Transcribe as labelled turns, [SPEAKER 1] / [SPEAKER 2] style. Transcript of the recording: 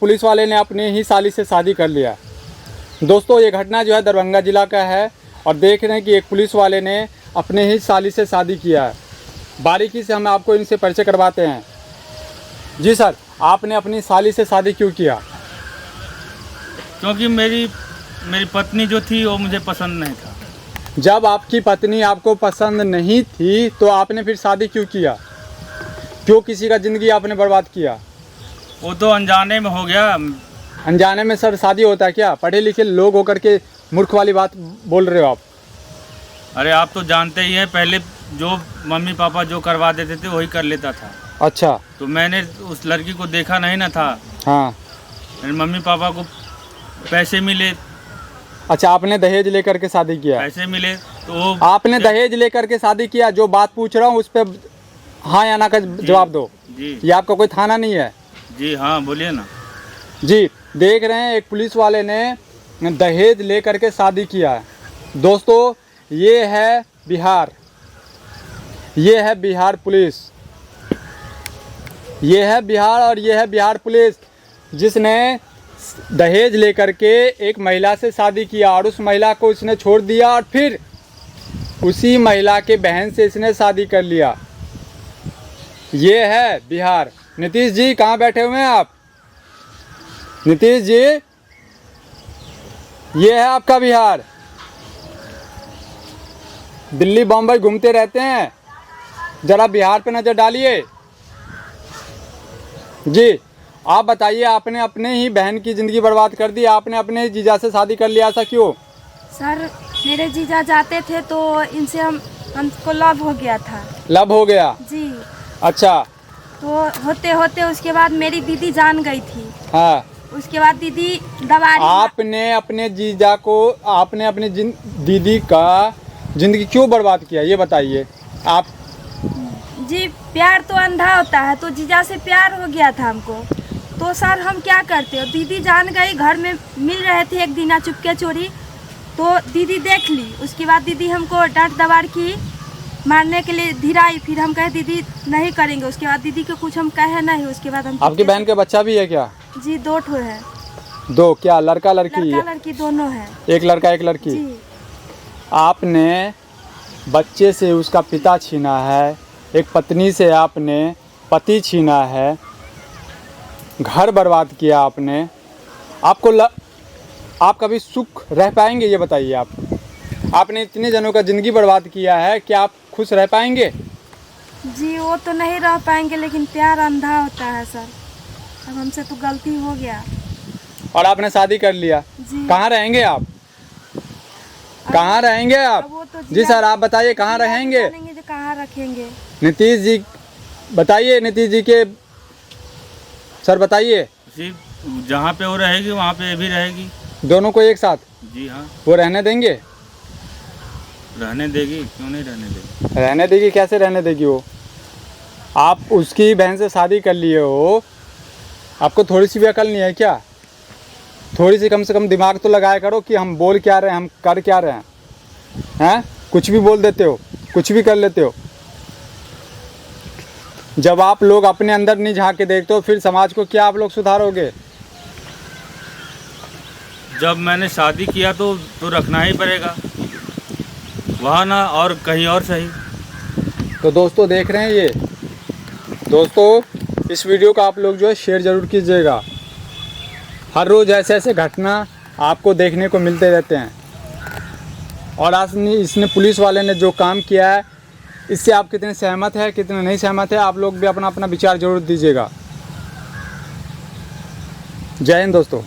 [SPEAKER 1] Police वाले ने अपनी ही साली से शादी कर लिया। दोस्तों ये घटना जो है दरभंगा ज़िला का है और देख रहे हैं कि एक पुलिस वाले ने अपने ही साली से शादी किया है। बारीकी से हम आपको इनसे परिचय करवाते हैं। जी सर, आपने अपनी साली से शादी क्यों किया?
[SPEAKER 2] क्योंकि मेरी पत्नी जो थी वो मुझे पसंद नहीं था।
[SPEAKER 1] जब आपकी पत्नी आपको पसंद नहीं थी तो आपने फिर शादी क्यों किया? क्यों किसी का ज़िंदगी आपने बर्बाद किया?
[SPEAKER 2] वो तो अनजाने में हो गया।
[SPEAKER 1] अनजाने में सर शादी होता है क्या? पढ़े लिखे लोग होकर के मूर्ख वाली बात बोल रहे हो आप।
[SPEAKER 2] अरे आप तो जानते ही हैं, पहले जो मम्मी पापा जो करवा देते थे वही कर लेता था।
[SPEAKER 1] अच्छा।
[SPEAKER 2] तो मैंने उस लड़की को देखा नहीं ना था।
[SPEAKER 1] हाँ।
[SPEAKER 2] मेरे मम्मी पापा को पैसे मिले।
[SPEAKER 1] अच्छा, आपने दहेज लेकर के शादी किया?
[SPEAKER 2] पैसे मिले तो वो
[SPEAKER 1] आपने दहेज लेकर के शादी किया? जो बात पूछ रहा हूँ उस पर हाँ या ना का जवाब दो।
[SPEAKER 2] जी
[SPEAKER 1] ये आपका कोई थाना नहीं है।
[SPEAKER 2] जी हाँ, बोलिए ना।
[SPEAKER 1] जी, देख रहे हैं एक पुलिस वाले ने दहेज लेकर के शादी किया है। दोस्तों ये है बिहार, ये है बिहार पुलिस, ये है बिहार और ये है बिहार पुलिस जिसने दहेज लेकर के एक महिला से शादी किया और उस महिला को इसने छोड़ दिया और फिर उसी महिला के बहन से इसने शादी कर लिया। ये है बिहार। नीतीश जी कहाँ बैठे हुए हैं आप? नीतीश जी, ये है आपका बिहार। दिल्ली बम्बई घूमते रहते हैं, जरा बिहार पे नज़र डालिए। जी आप बताइए, आपने अपने ही बहन की ज़िंदगी बर्बाद कर दी, आपने अपने ही जीजा से शादी कर लिया, ऐसा क्यों?
[SPEAKER 3] सर मेरे जीजा जाते थे तो इनसे हमको लव हो गया था।
[SPEAKER 1] लव हो गया?
[SPEAKER 3] जी।
[SPEAKER 1] अच्छा।
[SPEAKER 3] तो होते होते उसके बाद मेरी दीदी जान गई थी।
[SPEAKER 1] हाँ।
[SPEAKER 3] उसके बाद दीदी दवा
[SPEAKER 1] आपने अपने जीजा को, आपने अपनी दीदी का ज़िंदगी क्यों बर्बाद किया ये बताइए आप।
[SPEAKER 3] जी प्यार तो अंधा होता है, तो जीजा से प्यार हो गया था हमको। तो सर हम क्या करते हो, दीदी जान गई, घर में मिल रहे थे एक दिन चुपके चोरी, तो दीदी देख ली। उसके बाद दीदी हमको डांट दबाड़ की, मारने के लिए धीराई। फिर हम कहे दीदी नहीं करेंगे। उसके बाद दीदी को कुछ हम कहे नहीं। उसके बाद हम
[SPEAKER 1] आपकी बहन का बच्चा भी है क्या?
[SPEAKER 3] जी 2 ठो है।
[SPEAKER 1] 2? क्या लड़का लड़की?
[SPEAKER 3] लड़का लड़की दोनों है।
[SPEAKER 1] एक लड़का एक लड़की।
[SPEAKER 3] जी।
[SPEAKER 1] आपने बच्चे से उसका पिता छीना है, एक पत्नी से आपने पति छीना है, घर बर्बाद किया आपने। आप कभी सुख रह पाएंगे ये बताइए आप? आपने इतने जनों का ज़िंदगी बर्बाद किया है, क्या आप खुश रह पाएंगे?
[SPEAKER 3] जी वो तो नहीं रह पाएंगे, लेकिन प्यार अंधा होता है सर। अब हमसे तो गलती हो गया।
[SPEAKER 1] और आपने शादी कर लिया।
[SPEAKER 3] जी।
[SPEAKER 1] कहाँ रहेंगे आप? कहाँ रहेंगे आप?
[SPEAKER 3] वो तो
[SPEAKER 1] जी सर आप बताइए कहाँ रहेंगे?
[SPEAKER 3] जो कहाँ रखेंगे?
[SPEAKER 1] नीतीश जी बताइए, नीतीश जी के सर बताइए।
[SPEAKER 2] जहाँ पे वो रहेगी वहाँ पे ये भी रहेगी।
[SPEAKER 1] दोनों को एक साथ?
[SPEAKER 2] जी हाँ।
[SPEAKER 1] वो रहने देंगे?
[SPEAKER 2] रहने देगी, क्यों नहीं रहने देगी?
[SPEAKER 1] रहने देगी? कैसे रहने देगी वो? आप उसकी बहन से शादी कर लिए हो, आपको थोड़ी सी भी अकल नहीं है क्या? थोड़ी सी कम से कम दिमाग तो लगाया करो कि हम बोल क्या रहे हैं, हम कर क्या रहे हैं। हैं? कुछ भी बोल देते हो, कुछ भी कर लेते हो। जब आप लोग अपने अंदर नहीं झांक के देखते हो फिर समाज को क्या आप लोग सुधारोगे?
[SPEAKER 2] जब मैंने शादी किया तो रखना ही पड़ेगा, वहाँ ना और कहीं और सही।
[SPEAKER 1] तो दोस्तों देख रहे हैं ये दोस्तों, इस वीडियो को आप लोग जो है शेयर ज़रूर कीजिएगा। हर रोज़ ऐसे ऐसे घटना आपको देखने को मिलते रहते हैं। और आज इसने पुलिस वाले ने जो काम किया है, इससे आप कितने सहमत है कितने नहीं सहमत है, आप लोग भी अपना अपना विचार ज़रूर दीजिएगा। जय हिंद दोस्तों।